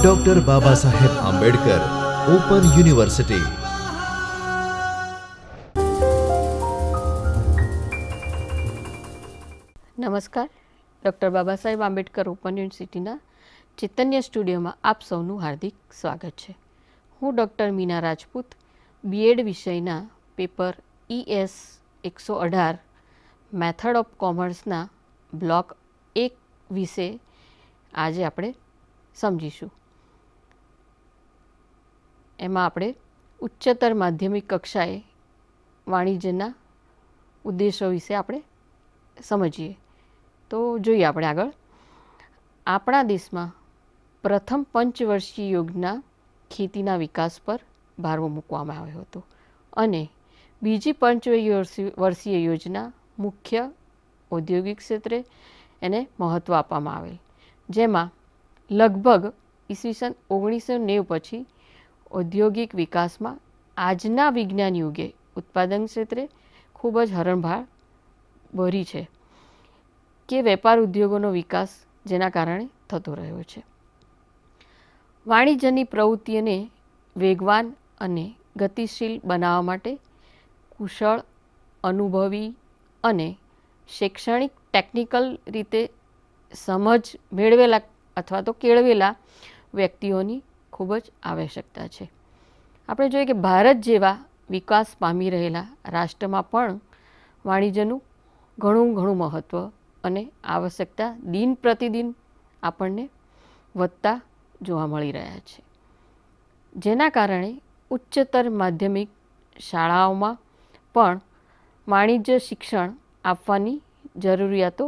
Doctor Baba Saheb Ambedkar open university. નમસ્કાર. Doctor Baba Saheb Ambedkar open યુનિવર્સિટીના ચૈતન્ય સ્ટુડિયોમાં આપ સૌનું હાર્દિક સ્વાગત છે. હું ડૉક્ટર મીના રાજપૂત, બીએડ વિષયના પેપર ES 118 મેથડ ઓફ કોમર્સના બ્લોક 1 વિશે આજે આપણે સમજીશું. એમાં આપણે ઉચ્ચતર માધ્યમિક કક્ષાએ વાણિજ્યના ઉદ્દેશો વિશે આપણે સમજીએ. તો જોઈએ આપણે આગળ. આપણા દેશમાં પ્રથમ પંચવર્ષીય યોજના ખેતીના વિકાસ પર ભાર મૂકવામાં આવ્યો હતો અને બીજી પંચવર્ષીય યોજના મુખ્ય ઔદ્યોગિક ક્ષેત્રે એને મહત્ત્વ આપવામાં આવેલ, જેમાં લગભગ ઈસવીસન 1990 પછી ઔદ્યોગિક વિકાસમાં આજના વિજ્ઞાન યુગે ઉત્પાદન ક્ષેત્રે ખૂબ જ હરણફાળ ભરી છે કે વેપાર ઉદ્યોગોનો વિકાસ જેના કારણે થતો રહ્યો છે. વાણિજ્યની પ્રવૃત્તિઓને વેગવાન અને ગતિશીલ બનાવવા માટે કુશળ, અનુભવી અને શૈક્ષણિક ટેકનિકલ રીતે સમજ મેળવેલા અથવા તો કેળવેલા વ્યક્તિઓની ખૂબ જ આવશ્યકતા છે. આપણે જોઈએ કે ભારત જેવા વિકાસ પામી રહેલા રાષ્ટ્રમાં પણ વાણિજ્યનું ઘણું મહત્ત્વ અને આવશ્યકતા દિન પ્રતિદિન આપણને વધતા જોવા મળી રહ્યા છે. જેના કારણે ઉચ્ચતર માધ્યમિક શાળાઓમાં પણ વાણિજ્ય શિક્ષણ આપવાની જરૂરિયાતો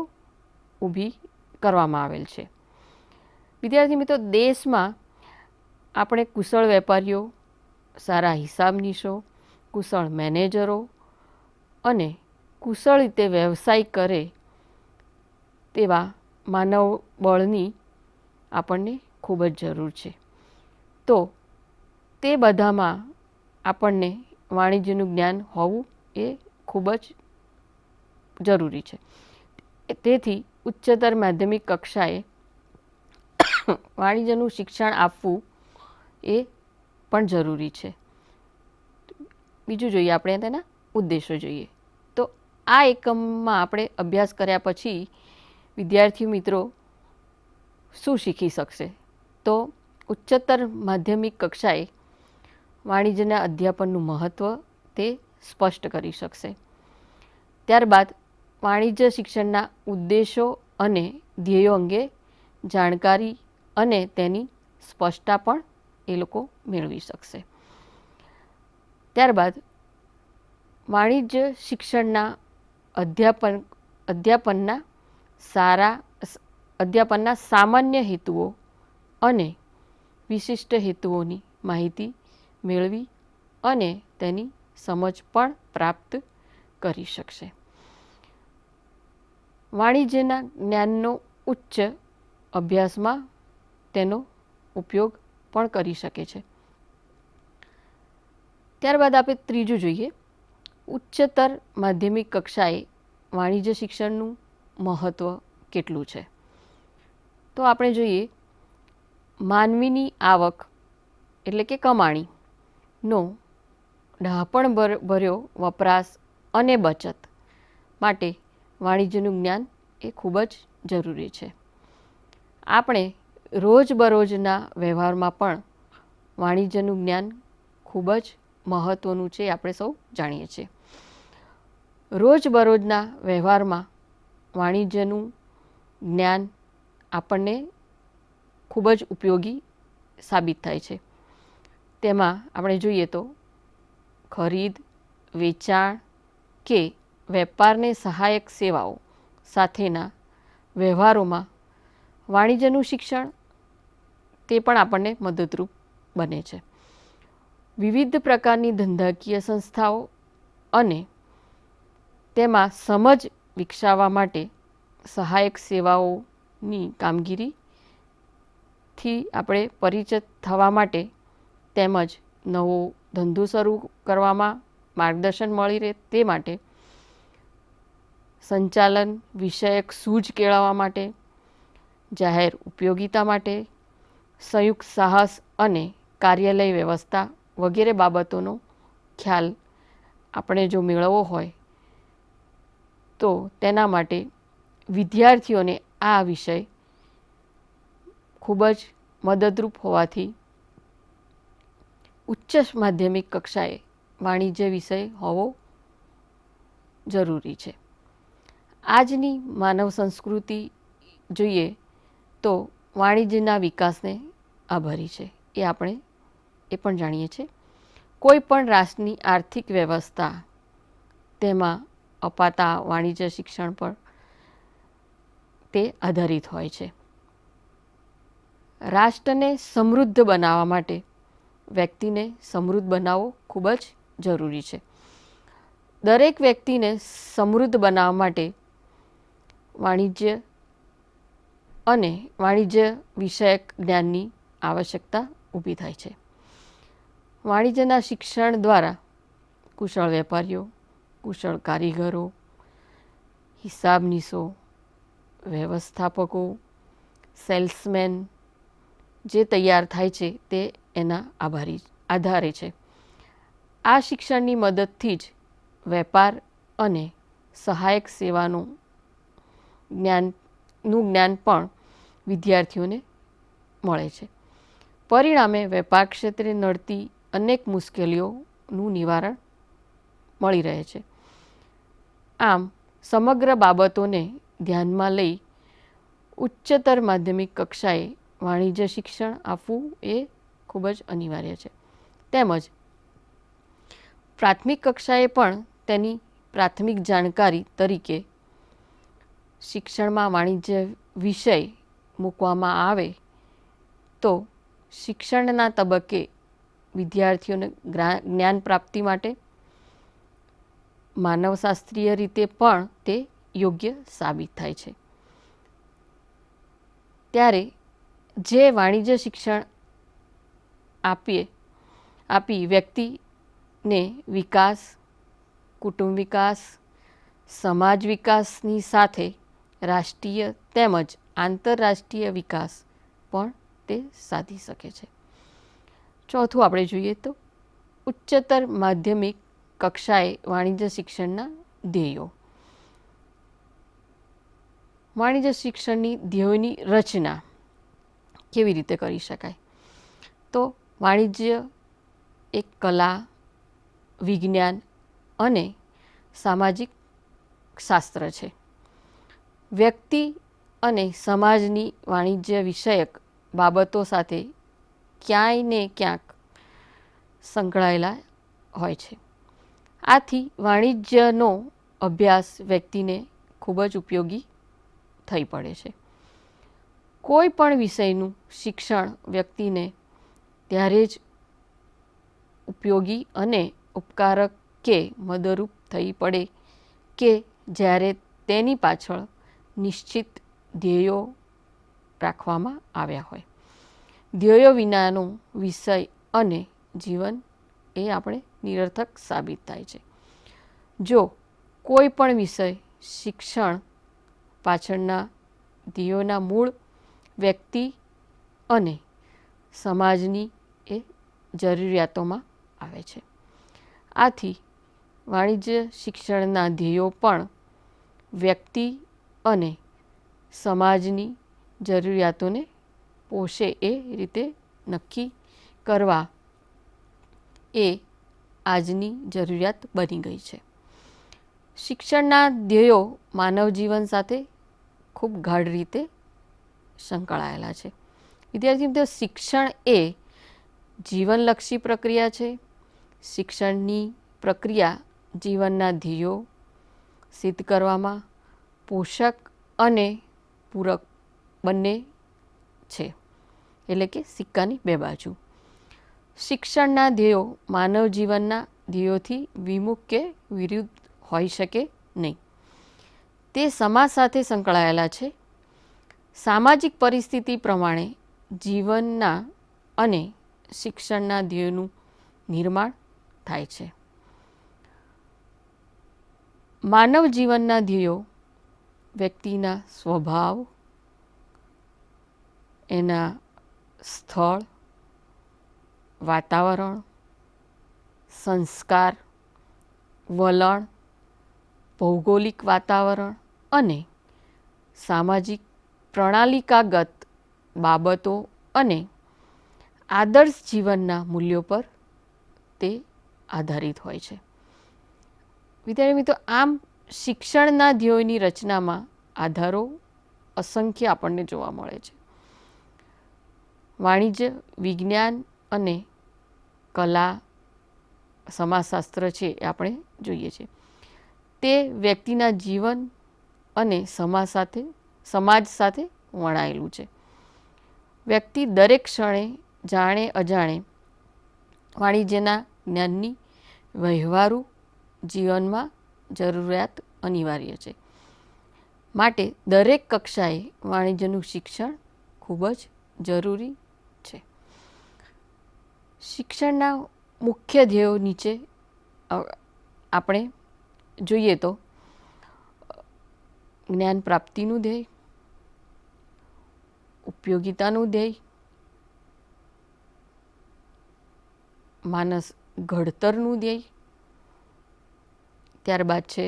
ઊભી કરવામાં આવેલ છે. વિદ્યાર્થી મિત્રો, દેશમાં આપણે કુશળ વેપારીઓ, સારા હિસાબનીશો, કુશળ મેનેજરો અને કુશળ રીતે વ્યવસાય કરે તેવા માનવ બળની આપણને ખૂબ જ જરૂર છે. તો તે બધામાં આપણને વાણિજ્યનું જ્ઞાન હોવું એ ખૂબ જ જરૂરી છે. તેથી ઉચ્ચતર માધ્યમિક કક્ષાએ વાણિજ્યનું શિક્ષણ આપવું એ પણ જરૂરી છે. બીજું જોઈએ આપણે તેના ઉદ્દેશો જોઈએ. તો આ એકમમાં આપણે અભ્યાસ કર્યા પછી વિદ્યાર્થી મિત્રો શું શીખી શકશે? તો ઉચ્ચતર માધ્યમિક કક્ષાએ વાણિજ્યના અધ્યાપનનું મહત્ત્વ તે સ્પષ્ટ કરી શકશે. ત્યારબાદ વાણિજ્ય શિક્ષણના ઉદ્દેશો અને ધ્યેયો અંગે જાણકારી અને તેની સ્પષ્ટતા પણ એ લોકો મેળવી શકશે. ત્યારબાદ વાણિજ્ય શિક્ષણના અધ્યાપનના સામાન્ય હેતુઓ અને વિશિષ્ટ હેતુઓની માહિતી મેળવી અને તેની સમજ પણ પ્રાપ્ત કરી શકશે. વાણિજ્યના જ્ઞાનનો ઉચ્ચ અભ્યાસમાં તેનો ઉપયોગ પણ કરી શકે છે. ત્યારબાદ આપણે ત્રીજું જોઈએ, ઉચ્ચતર માધ્યમિક કક્ષાએ વાણિજ્ય શિક્ષણનું મહત્ત્વ કેટલું છે? તો આપણે જોઈએ, માનવીની આવક એટલે કે કમાણીનો ડહાપણ ભર્યો વપરાશ અને બચત માટે વાણિજ્યનું જ્ઞાન એ ખૂબ જ જરૂરી છે. આપણે રોજબરોજના વ્યવહારમાં પણ વાણિજ્યનું જ્ઞાન ખૂબ જ મહત્ત્વનું છે, આપણે સૌ જાણીએ છીએ. રોજબરોજના વ્યવહારમાં વાણિજ્યનું જ્ઞાન આપણને ખૂબ જ ઉપયોગી સાબિત થાય છે. તેમાં આપણે જોઈએ તો ખરીદ, વેચાણ કે વેપારને સહાયક સેવાઓ સાથેના વ્યવહારોમાં વાણિજ્યનું શિક્ષણ તે પણ આપણને મદદરૂપ બને છે. વિવિધ પ્રકારની ધંધાકીય સંસ્થાઓ અને તેમાં સમજ વિકસાવવા માટે સહાયક સેવાઓની કામગીરીથી આપણે પરિચિત થવા માટે તેમજ નવો ધંધો શરૂ કરવામાં માર્ગદર્શન મળી રહે તે માટે સંચાલન વિષયક સૂઝ કેળવવા માટે જાહેર ઉપયોગિતા માટે, સંયુક્ત સાહસ અને કાર્યાલય વ્યવસ્થા વગેરે બાબતોનો ખ્યાલ આપણે જો મેળવવો હોય તો તેના માટે વિદ્યાર્થીઓને આ વિષય ખૂબ જ મદદરૂપ હોવાથી ઉચ્ચ માધ્યમિક કક્ષાએ વાણિજ્ય વિષય હોવો જરૂરી છે. આજની માનવ સંસ્કૃતિ જોઈએ તો વાણિજ્યના વિકાસને આભારી છે, એ પણ જાણીએ છીએ. કોઈ પણ રાષ્ટ્રની આર્થિક વ્યવસ્થા તેમાં અપાતા વાણિજ્ય શિક્ષણ પર તે આધારિત હોય છે. રાષ્ટ્રને સમૃદ્ધ બનાવવા માટે વ્યક્તિને સમૃદ્ધ બનાવવો ખૂબ જ જરૂરી છે. દરેક વ્યક્તિને સમૃદ્ધ બનાવવા માટે વાણિજ્ય અને વાણિજ્ય વિષયક જ્ઞાનની આવશ્યકતા ઊભી થાય છે. વાણિજ્યના શિક્ષણ દ્વારા કુશળ વેપારીઓ, કુશળ કારીગરો, હિસાબનીશો, વ્યવસ્થાપકો, સેલ્સમેન જે તૈયાર થાય છે તે એના આધારે છે. આ શિક્ષણની મદદથી જ વેપાર અને સહાયક સેવાનું જ્ઞાન પણ વિદ્યાર્થીઓને મળે છે. પરિણામે વેપાર ક્ષેત્રે નડતી અનેક મુશ્કેલીઓનું નિવારણ મળી રહે છે. આમ સમગ્ર બાબતોને ધ્યાનમાં લઈ ઉચ્ચતર માધ્યમિક કક્ષાએ વાણિજ્ય શિક્ષણ આપવું એ ખૂબ જ અનિવાર્ય છે. તેમજ પ્રાથમિક કક્ષાએ પણ તેની પ્રાથમિક જાણકારી તરીકે શિક્ષણમાં વાણિજ્ય વિષય મૂકવામાં આવે તો શિક્ષણના તબક્કે વિદ્યાર્થીઓને જ્ઞાન પ્રાપ્તિ માટે માનવશાસ્ત્રીય રીતે પણ તે યોગ્ય સાબિત થાય છે. ત્યારે જે વાણિજ્ય શિક્ષણ આપી વ્યક્તિને વિકાસ, કુટુંબ વિકાસ, સમાજ વિકાસની સાથે રાષ્ટ્રીય તેમજ આંતરરાષ્ટ્રીય વિકાસ પણ તે સાધી શકે છે. ચોથું આપણે જોઈએ તો ઉચ્ચતર માધ્યમિક કક્ષાએ વાણિજ્ય શિક્ષણના ધ્યેયો. વાણિજ્ય શિક્ષણની ધ્યેયોની રચના કેવી રીતે કરી શકાય? તો વાણિજ્ય એક કલા, વિજ્ઞાન અને સામાજિક શાસ્ત્ર છે. વ્યક્તિ અને સમાજની વાણિજ્ય વિષયક બાબતો સાથે ક્યાંય ને ક્યાંક સંકળાયેલા હોય છે. આથી વાણિજ્યનો અભ્યાસ વ્યક્તિને ખૂબ જ ઉપયોગી થઈ પડે છે. કોઈ પણ વિષયનું શિક્ષણ વ્યક્તિને ત્યારે જ ઉપયોગી અને ઉપકારક કે મદદરૂપ થઈ પડે કે જ્યારે તેની પાછળ નિશ્ચિત ધ્યેયો રાખવામાં આવ્યા હોય. ધ્યેયો વિનાનો વિષય અને જીવન એ આપણે નિરર્થક સાબિત થાય છે. જો કોઈ પણ વિષય શિક્ષણ પાછળના ધ્યેયોના મૂળ વ્યક્તિ અને સમાજની એ જરૂરિયાતોમાં આવે છે. આથી વાણિજ્ય શિક્ષણના ધ્યેયો પણ વ્યક્તિ અને સમાજની જરૂરિયાતોને પોષે એ રીતે નક્કી કરવા એ આજની જરૂરિયાત બની ગઈ છે. શિક્ષણના ધ્યેયો માનવ જીવન સાથે ખૂબ ગાઢ રીતે સંકળાયેલા છે. વિદ્યાર્થી મિત્રો, શિક્ષણ એ જીવનલક્ષી પ્રક્રિયા છે. શિક્ષણની પ્રક્રિયા જીવનના ધ્યેયો સિદ્ધ કરવામાં પોષક અને પૂરક બંને છે, એટલે કે સિક્કાની બે બાજુ. શિક્ષણના ધ્યેયો માનવ જીવનના ધ્યેયોથી વિમુખ કે વિરુદ્ધ હોઈ શકે નહીં. તે સમાજ સાથે સંકળાયેલા છે. સામાજિક પરિસ્થિતિ પ્રમાણે જીવનના અને શિક્ષણના ધ્યેયોનું નિર્માણ થાય છે. માનવ જીવનના ધ્યેયો વ્યક્તિના સ્વભાવ, એના સ્થળ, વાતાવરણ, સંસ્કાર, વલણ, ભૌગોલિક વાતાવરણ અને સામાજિક પ્રણાલિકાગત બાબતો અને આદર્શ જીવનના મૂલ્યો પર તે આધારિત હોય છે. વિદ્યાર્થી મિત્રો, આમ શિક્ષણના ધ્યેયોની રચનામાં આધારો અસંખ્ય આપણને જોવા મળે છે. વાણિજ્ય, વિજ્ઞાન અને કલા, સમાજશાસ્ત્ર છે એ આપણે જોઈએ છીએ. તે વ્યક્તિના જીવન અને સમાજ સાથે વણાયેલું છે. વ્યક્તિ દરેક ક્ષણે જાણે અજાણે વાણિજ્યના જ્ઞાનની વહેવારુ જીવનમાં જરૂરિયાત અનિવાર્ય છે. માટે દરેક કક્ષાએ વાણિજ્યનું શિક્ષણ ખૂબ જ જરૂરી છે. શિક્ષણના મુખ્ય ધ્યેયો નીચે આપણે જોઈએ તો જ્ઞાન પ્રાપ્તિનું ધ્યેય, ઉપયોગિતાનું ધ્યેય, માનસ ઘડતરનું ધ્યેય, ત્યારબાદ છે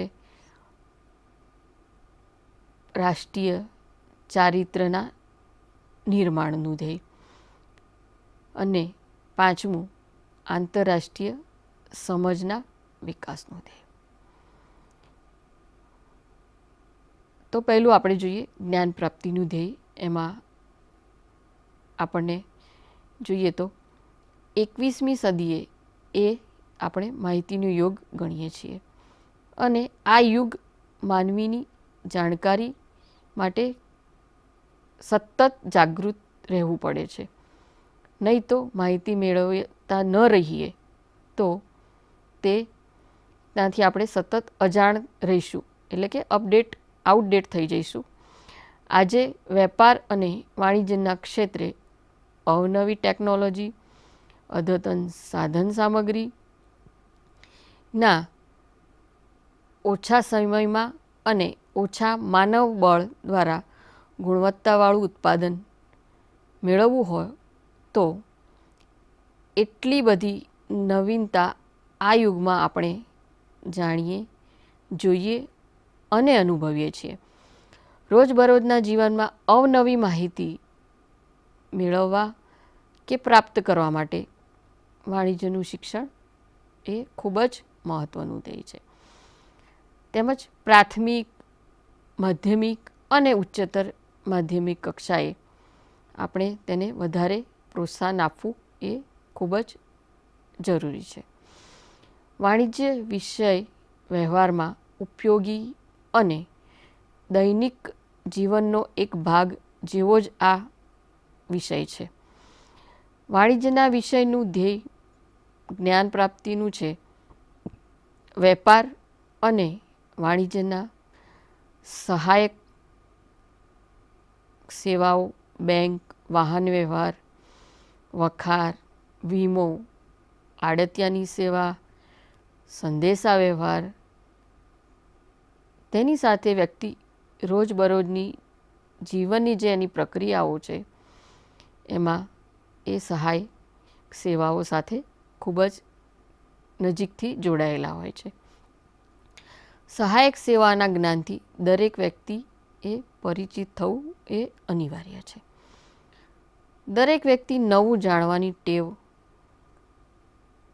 રાષ્ટ્રીય ચારિત્રના નિર્માણનું ધ્યેય અને પાંચમું આંતરરાષ્ટ્રીય સમજના વિકાસનું ધ્યેય. તો પહેલું આપણે જોઈએ જ્ઞાન પ્રાપ્તિનું ધ્યેય. એમાં આપણને જોઈએ તો 21મી સદીએ એ આપણે માહિતીનો યુગ ગણીએ છીએ અને આ યુગ માનવીની જાણકારી માટે સતત જાગૃત રહેવું પડે છે. નહીં તો માહિતી મેળવતા ન રહીએ તો ત્યાંથી આપણે સતત અજાણ રહીશું, એટલે કે આઉટડેટ થઈ જઈશું. આજે વેપાર અને વાણિજ્યના ક્ષેત્રે અવનવી ટેકનોલોજી, અદ્યતન સાધન સામગ્રીના ઓછા સમયમાં અને ઓછા માનવ બળ દ્વારા ગુણવત્તાવાળું ઉત્પાદન મેળવવું હોય તો એટલી બધી નવીનતા આ યુગમાં આપણે જાણીએ, જોઈએ અને અનુભવીએ છીએ. રોજબરોજના જીવનમાં અવનવી માહિતી મેળવવા કે પ્રાપ્ત કરવા માટે વાણિજ્યનું શિક્ષણ એ ખૂબ જ મહત્ત્વનું ધ્યેય છે. તેમજ પ્રાથમિક, માધ્યમિક અને ઉચ્ચતર માધ્યમિક કક્ષાએ આપણે તેને વધારે પ્રોત્સાહન આપવું એ ખૂબ જ જરૂરી છે. વાણિજ્ય વિષય વ્યવહારમાં ઉપયોગી અને દૈનિક જીવનનો એક ભાગ જેવો જ આ વિષય છે. વાણિજ્યના વિષયનું ધ્યેય જ્ઞાન પ્રાપ્તિનું છે. વેપાર અને વાણિજ્યના સહાયક સેવાઓ, બેંક, વાહન વ્યવહાર, વખાર, વીમો, આડતિયાની સેવા, સંદેશા વ્યવહાર, તેની સાથે વ્યક્તિ રોજબરોજની જીવનની જે એની પ્રક્રિયાઓ છે એમાં એ સહાય સેવાઓ સાથે ખૂબ જ નજીકથી જોડાયેલા હોય છે. સહાયક સેવાના જ્ઞાનથી દરેક વ્યક્તિ એ પરિચિત થવું એ અનિવાર્ય છે. દરેક વ્યક્તિ નવું જાણવાની ટેવ,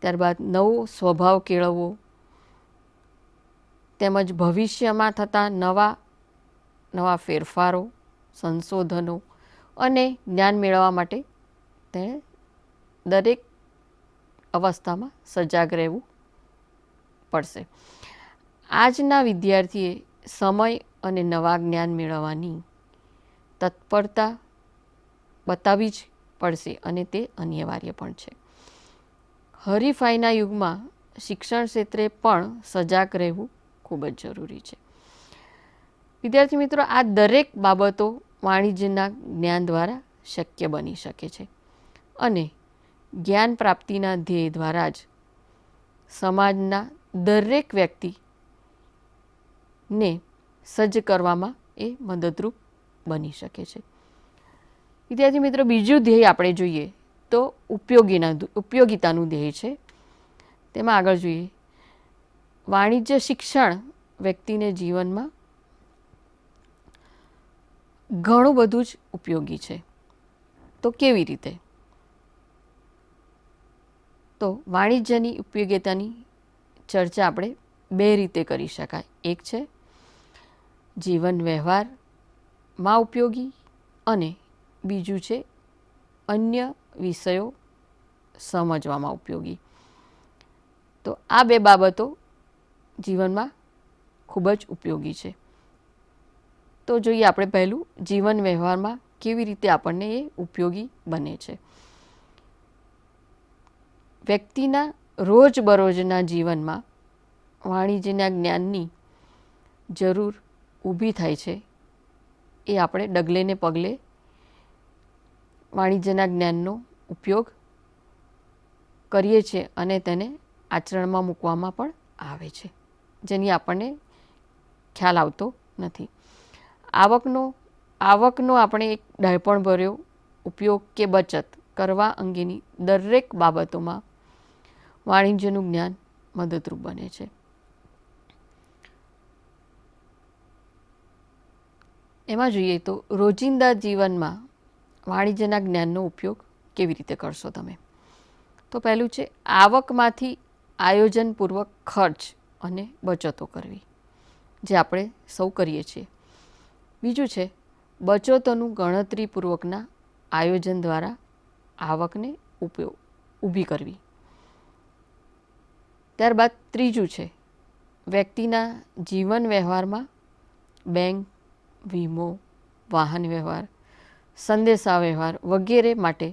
ત્યારબાદ નવો સ્વભાવ કેળવવો, તેમજ ભવિષ્યમાં થતા નવા ફેરફારો, સંશોધનો અને જ્ઞાન મેળવવા માટે તેણે દરેક અવસ્થામાં સજાગ રહેવું પડશે. આજના વિદ્યાર્થીએ સમય અને નવા જ્ઞાન મેળવવાની તત્પરતા બતાવવી જ પડશે અને તે અનિવાર્ય પણ છે. હરીફાઈના યુગમાં શિક્ષણ ક્ષેત્રે પણ સજાગ રહેવું ખૂબ જ જરૂરી છે. વિદ્યાર્થી મિત્રો, આ દરેક બાબતો વાણિજ્યના જ્ઞાન દ્વારા શક્ય બની શકે છે અને જ્ઞાન પ્રાપ્તિના ધ્યેય દ્વારા જ સમાજના દરેક વ્યક્તિને સજ્જ કરવામાં એ મદદરૂપ બની શકે છે. વિદ્યાર્થી મિત્રો, બીજું ધ્યેય આપણે જોઈએ તો ઉપયોગિતાનું ધ્યેય છે. તેમાં આગળ જોઈએ, વાણિજ્ય શિક્ષણ વ્યક્તિને જીવનમાં ઘણું બધું જ ઉપયોગી છે. તો કેવી રીતે? તો વાણિજ્યની ઉપયોગિતાની ચર્ચા આપણે બે રીતે કરી શકાય. એક છે જીવન વ્યવહારમાં ઉપયોગી અને બીજું છે અન્ય વિષયો સમજવામાં ઉપયોગી. તો આ બે બાબતો જીવનમાં ખૂબ જ ઉપયોગી છે. તો જોઈએ આપણે પહેલું જીવન વ્યવહારમાં કેવી રીતે આપણને એ ઉપયોગી બને છે. વ્યક્તિના રોજબરોજના જીવનમાં વાણિજ્યના જ્ઞાનની જરૂર ઊભી થાય છે. એ આપણે ડગલે ને પગલે વાણિજ્યના જ્ઞાનનો ઉપયોગ કરીએ છીએ અને તેને આચરણમાં મૂકવામાં પણ આવે છે, જેની આપણને ખ્યાલ આવતો નથી. આવકનો આપણે એક ડહાપણભર્યો ઉપયોગ કે બચત કરવા અંગેની દરેક બાબતોમાં વાણિજ્યનું જ્ઞાન મદદરૂપ બને છે. એમાં જોઈએ તો રોજિંદા જીવનમાં વાણિજ્યના જ્ઞાનનો ઉપયોગ કેવી રીતે કરશો તમે? તો પહેલું છે આવકમાંથી આયોજનપૂર્વક ખર્ચ અને બચતો કરવી, જે આપણે સૌ કરીએ છીએ. બીજું છે બચતોનું ગણતરીપૂર્વકના આયોજન દ્વારા આવકને ઊભી કરવી. ત્યારબાદ ત્રીજું છે વ્યક્તિના જીવન વ્યવહારમાં બેંક, વીમો, વાહન વ્યવહાર, સંદેશા વ્યવહાર વગેરે માટે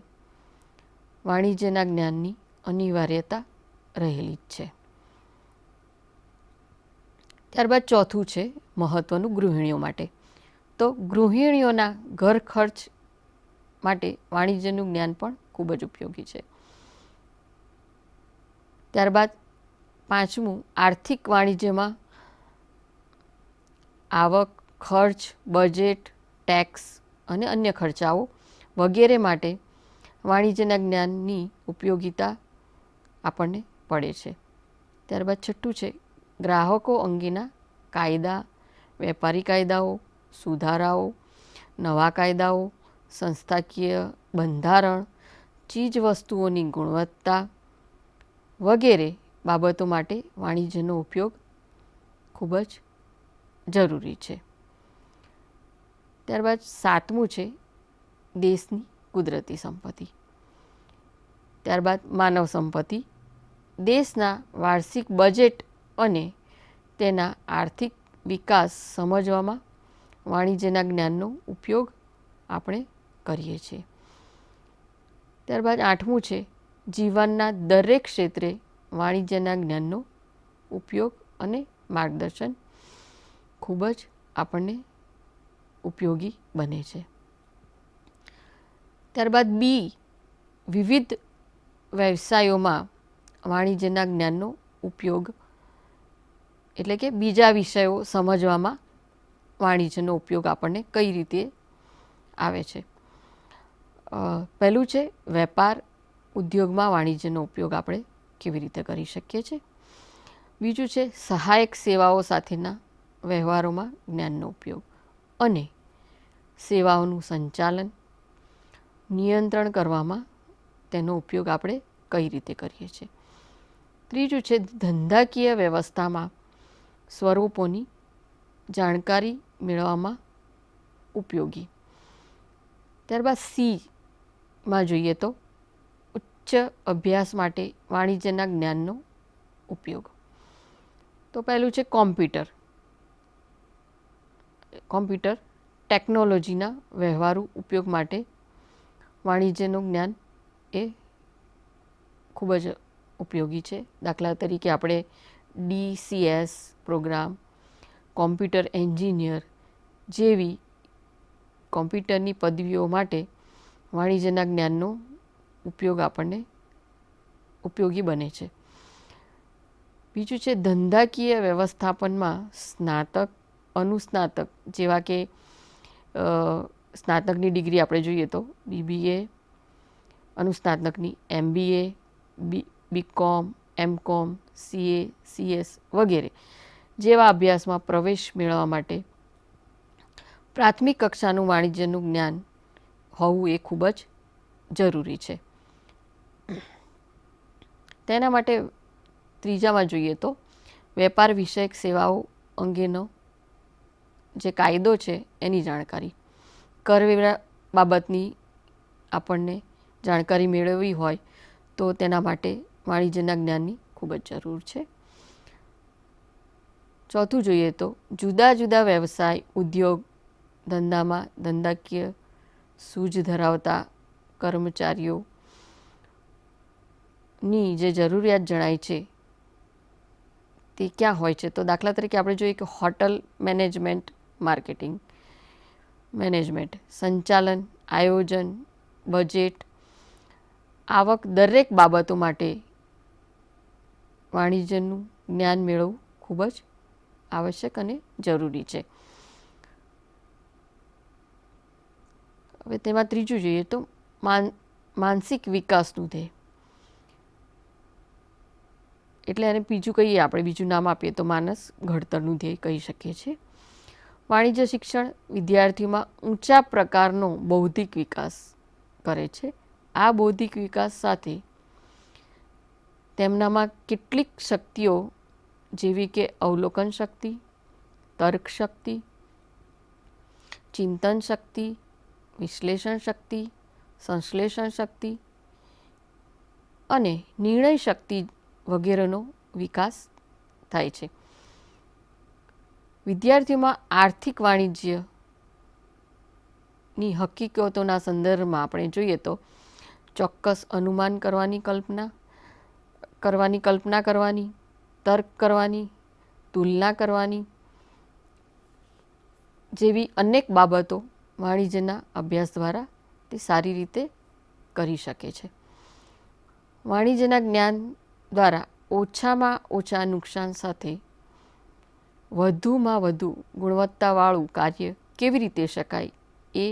વાણિજ્યના જ્ઞાનની અનિવાર્યતા રહેલી જ છે. ત્યારબાદ ચોથું છે મહત્ત્વનું ગૃહિણીઓ માટે. તો ગૃહિણીઓના ઘર ખર્ચ માટે વાણિજ્યનું જ્ઞાન પણ ખૂબ જ ઉપયોગી છે. ત્યારબાદ પાંચમું આર્થિક વાણિજ્યમાં આવક, ખર્ચ, બજેટ, ટેક્સ અને અન્ય ખર્ચાઓ વગેરે માટે વાણિજ્યના જ્ઞાનની ઉપયોગિતા આપણને પડે છે. ત્યારબાદ છઠ્ઠું છે ગ્રાહકો અંગેના કાયદા, વેપારી કાયદાઓ, સુધારાઓ, નવા કાયદાઓ, સંસ્થાકીય બંધારણ, ચીજ વસ્તુઓની ગુણવત્તા વગેરે બાબતો માટે વાણિજ્યનો ઉપયોગ ખૂબ જ જરૂરી છે. ત્યારબાદ સાતમું છે દેશની કુદરતી સંપત્તિ. ત્યારબાદ માનવ સંપત્તિ. દેશના વાર્ષિક બજેટ અને તેના આર્થિક વિકાસ સમજવામાં વાણિજ્યના જ્ઞાનનો ઉપયોગ આપણે કરીએ છીએ. ત્યારબાદ આઠમું છે જીવનના દરેક ક્ષેત્રે વાણિજ્યના જ્ઞાનનો ઉપયોગ અને માર્ગદર્શન ખૂબ જ આપણને ઉપયોગી બને છે. ત્યારબાદ બી, વિવિધ વ્યવસાયોમાં વાણિજ્યના જ્ઞાનનો ઉપયોગ, એટલે કે બીજા વિષયો સમજવામાં વાણિજ્યનો ઉપયોગ આપણને કઈ રીતે આવે છે. પહેલું છે વેપાર ઉદ્યોગમાં વાણિજ્યનો ઉપયોગ આપણે કેવી રીતે કરી શકીએ છીએ. બીજું છે સહાયક સેવાઓ સાથેના વ્યવહારોમાં જ્ઞાનનો ઉપયોગ અને સેવાઓનું સંચાલન, નિયંત્રણ કરવામાં તેનો ઉપયોગ આપણે કઈ રીતે કરીએ છીએ. ત્રીજું છે ધંધાકીય વ્યવસ્થામાં સ્વરૂપોની જાણકારી મેળવવામાં ઉપયોગી. ત્યારબાદ સીમાં જોઈએ તો ઉચ્ચ અભ્યાસ માટે વાણિજ્યના જ્ઞાનનો ઉપયોગ. તો પહેલું છે કોમ્પ્યુટર ટેકનોલોજીના વ્યવહારુ ઉપયોગ માટે વાણિજ્યનું જ્ઞાન એ ખૂબ જ ઉપયોગી છે. દાખલા તરીકે આપણે DCS પ્રોગ્રામ, કોમ્પ્યુટર એન્જિનિયર જેવી કોમ્પ્યુટરની પદવીઓ માટે વાણિજ્યના જ્ઞાનનો ઉપયોગ આપણને ઉપયોગી બને છે. બીજું છે ધંધાકીય વ્યવસ્થાપનમાં સ્નાતક, અનુસ્નાતક જેવા કે સ્નાતકની ડિગ્રી આપણે જોઈએ તો BBA, અનુસ્નાતકની MBA, BCom, MCom, CA, CS વગેરે જેવા અભ્યાસમાં પ્રવેશ મેળવવા માટે પ્રાથમિક કક્ષાનું વાણિજ્યનું જ્ઞાન હોવું એ ખૂબ જ જરૂરી છે. તેના માટે ત્રીજામાં જોઈએ તો વેપાર વિષયક સેવાઓ અંગેનો જે કાયદો છે એની જાણકારી, કરવેરા બાબતની આપણને જાણકારી મેળવવી હોય તો તેના માટે વાણિજ્યના જ્ઞાનની ખૂબ જ જરૂર છે. ચોથું જોઈએ તો જુદા જુદા વ્યવસાય, ઉદ્યોગ, ધંધામાં ધંધાકીય સૂઝ ધરાવતા કર્મચારીઓની જે જરૂરિયાત જણાય છે તે ક્યાં હોય છે? તો દાખલા તરીકે આપણે જોઈએ કે હોટલ મેનેજમેન્ટ, માર્કેટિંગ મેનેજમેન્ટ, સંચાલન, આયોજન, બજેટ, આવક દરેક બાબતો માટે વાણિજ્યનું જ્ઞાન મેળવવું ખૂબ જ આવશ્યક અને જરૂરી છે. હવે તેમાં ત્રીજું જોઈએ તો માનસિક વિકાસનું ધ્યેય, એટલે એને બીજું કહીએ આપણે, બીજું નામ આપીએ તો માનસ ઘડતરનું ધ્યેય કહી શકીએ છીએ. વાણિજ્ય શિક્ષણ વિદ્યાર્થીઓમાં ઊંચા પ્રકારનો બૌદ્ધિક વિકાસ કરે છે. આ બૌદ્ધિક વિકાસ સાથે તેમનામાં કેટલીક શક્તિઓ જેવી કે અવલોકન શક્તિ, તર્ક શક્તિ, ચિંતન શક્તિ, વિશ્લેષણ શક્તિ, સંશ્લેષણ શક્તિ અને નિર્ણય શક્તિ વગેરેનો વિકાસ થાય છે. વિદ્યાર્થીઓમાં આર્થિક વાણિજ્યની હકીકતોના સંદર્ભમાં આપણે જોઈએ તો ચોક્કસ અનુમાન કરવાની કલ્પના કરવાની, તર્ક કરવાની, તુલના કરવાની જેવી અનેક બાબતો વાણિજ્યના અભ્યાસ દ્વારા તે સારી રીતે કરી શકે છે. વાણિજ્યના જ્ઞાન દ્વારા ઓછામાં ઓછા નુકસાન સાથે વધુમાં વધુ ગુણવત્તાવાળું કાર્ય કેવી રીતે શકાય એ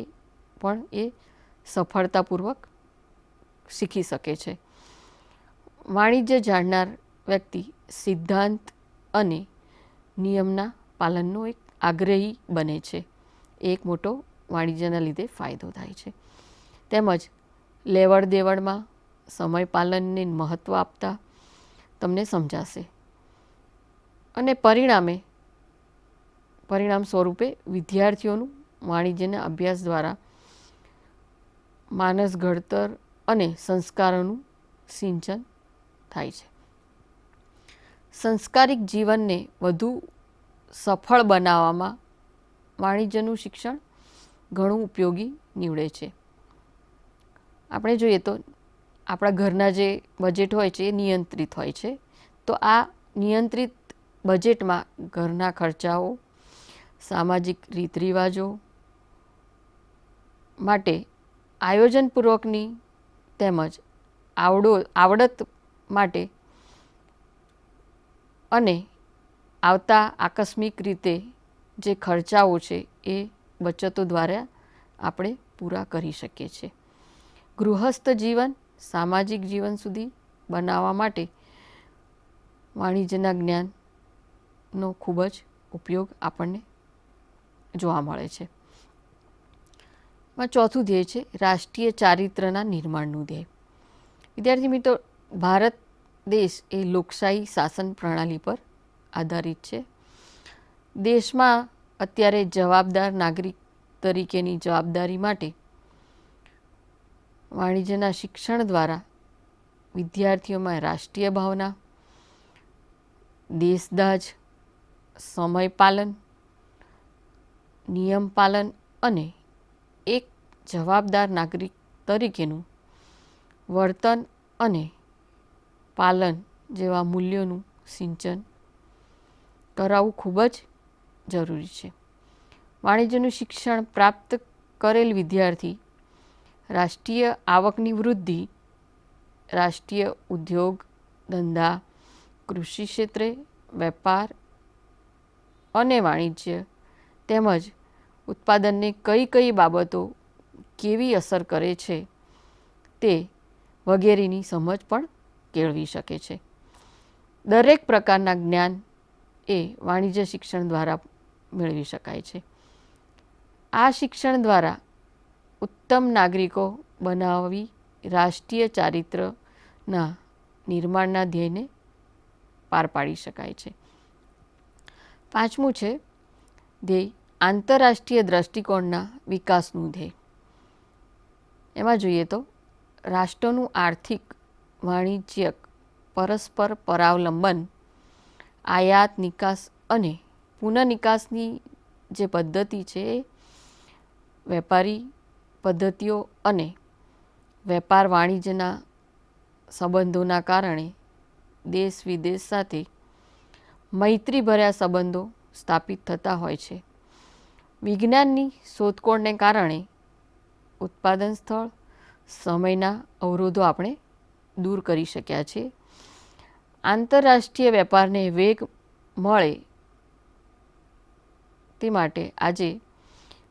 પણ એ સફળતાપૂર્વક શીખી શકે છે. વાણિજ્ય જાણનાર વ્યક્તિ સિદ્ધાંત અને નિયમના પાલનનો એક આગ્રહી બને છે. એક મોટો વાણિજ્યના લીધે ફાયદો થાય છે. તેમજ લેવડ દેવડમાં સમય પાલનને મહત્ત્વ આપતા તમને સમજાશે અને પરિણામ સ્વરૂપે વિદ્યાર્થીઓનું વાણિજ્યના અભ્યાસ દ્વારા માનસ ઘડતર અને સંસ્કારોનું સિંચન થાય છે. સંસ્કારિક જીવનને વધુ સફળ બનાવવામાં વાણિજ્યનું શિક્ષણ ઘણું ઉપયોગી નીવડે છે. આપણે જોઈએ તો આપણા ઘરના જે બજેટ હોય છે એ નિયંત્રિત હોય છે. તો આ નિયંત્રિત બજેટમાં ઘરના ખર્ચાઓ, સામાજિક રીત રિવાજો માટે આયોજનપૂર્વકની તેમજ આવડત માટે અને આવતા આકસ્મિક રીતે જે ખર્ચાઓ છે એ બચતો દ્વારા આપણે પૂરા કરી શકીએ છીએ. ગૃહસ્થ જીવન સામાજિક જીવન સુધી બનાવવા માટે વાણિજ્યના જ્ઞાનનો ખૂબ જ ઉપયોગ આપણને જોવા મળે છે. ચોથું ધ્યેય છે રાષ્ટ્રીય ચારિત્રના નિર્માણનું ધ્યેય. વિદ્યાર્થી મિત્રો, ભારત દેશ એ લોકશાહી શાસન પ્રણાલી પર આધારિત છે. દેશમાં અત્યારે જવાબદાર નાગરિક તરીકેની જવાબદારી માટે વાણિજ્યના શિક્ષણ દ્વારા વિદ્યાર્થીઓમાં રાષ્ટ્રીય ભાવના, દેશદાજ, સમય પાલન, નિયમ પાલન અને એક જવાબદાર નાગરિક તરીકેનું વર્તન અને પાલન જેવા મૂલ્યોનું સિંચન કરાવવું ખૂબ જ જરૂરી છે. વાણિજ્યનું શિક્ષણ પ્રાપ્ત કરેલ વિદ્યાર્થી રાષ્ટ્રીય આવકની વૃદ્ધિ, રાષ્ટ્રીય ઉદ્યોગ ધંધા, કૃષિ ક્ષેત્રે, વેપાર અને વાણિજ્ય તેમજ ઉત્પાદનને કઈ કઈ બાબતો કેવી અસર કરે છે તે વગેરેની સમજ પણ કેળવી શકે છે. દરેક પ્રકારના જ્ઞાન એ વાણિજ્ય શિક્ષણ દ્વારા મેળવી શકાય છે. આ શિક્ષણ દ્વારા ઉત્તમ નાગરિકો બનાવી રાષ્ટ્રીય ચારિત્રના નિર્માણના ધ્યેયને પાર પાડી શકાય છે. 5મું છે ધ્યેય આંતરરાષ્ટ્રીય દ્રષ્ટિકોણના વિકાસનું ધ્યેય. એમાં જોઈએ તો રાષ્ટ્રોનું આર્થિક, વાણિજ્યક, પરસ્પર પરાવલંબન, આયાત નિકાસ અને પુનઃનિકાસની જે પદ્ધતિ છે એ વેપારી પદ્ધતિઓ અને વેપાર વાણિજ્યના સંબંધોના કારણે દેશ વિદેશ સાથે મૈત્રીભર્યા સંબંધો સ્થાપિત થતા હોય છે. વિજ્ઞાનની શોધખોળને કારણે ઉત્પાદન સ્થળ, સમયના અવરોધો આપણે દૂર કરી શક્યા છે. આંતરરાષ્ટ્રીય વેપારને વેગ મળે તે માટે આજે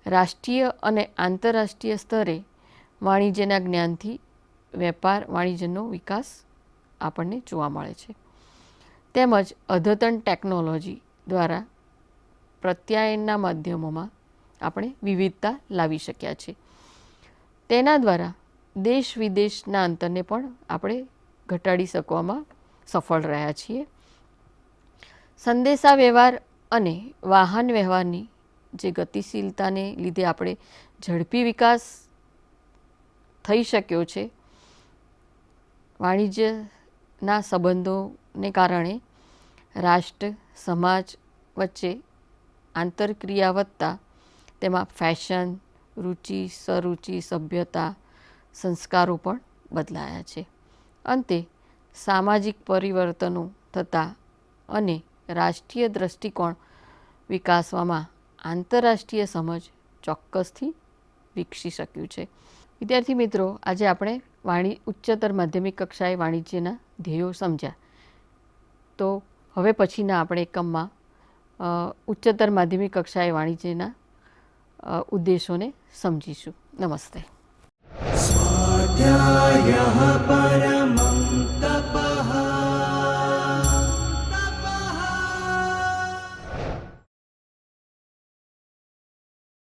રાષ્ટ્રીય અને આંતરરાષ્ટ્રીય સ્તરે વાણિજ્યના જ્ઞાનથી વેપાર વાણિજ્યનો વિકાસ આપણને જોવા મળે છે. તેમજ અદ્યતન ટેકનોલોજી દ્વારા પ્રત્યાયનના માધ્યમોમાં આપણે વિવિધતા લાવી શક્યા છે. તેના દ્વારા દેશ વિદેશના અંતરને પણ આપણે ઘટાડી શકવામાં સફળ રહ્યા છીએ. સંદેશા વ્યવહાર અને વાહન વ્યવહારની જે ગતિશીલતાને લીધે આપણે ઝડપી વિકાસ થઈ શક્યો છે. વાણિજ્યના સંબંધોને કારણે રાષ્ટ્ર સમાજ વચ્ચે આંતરક્રિયા વધતા તેમાં ફેશન, રુચિ, સરુચિ, સભ્યતા, સંસ્કારો પણ બદલાયા છે. અંતે સામાજિક પરિવર્તનો થતાં અને રાષ્ટ્રીય દ્રષ્ટિકોણ વિકાસવામાં આંતરરાષ્ટ્રીય સમજ ચોક્કસથી વિકસી શક્યું છે. વિદ્યાર્થી મિત્રો, આજે આપણે ઉચ્ચતર માધ્યમિક કક્ષાએ વાણિજ્યના ધ્યેયો સમજ્યા. તો હવે પછીના આપણે એકમમાં ઉચ્ચતર માધ્યમિક કક્ષાએ વાણિજ્યના ઉદ્દેશોને સમજીશું. નમસ્તે. स्वाध्यायः परमः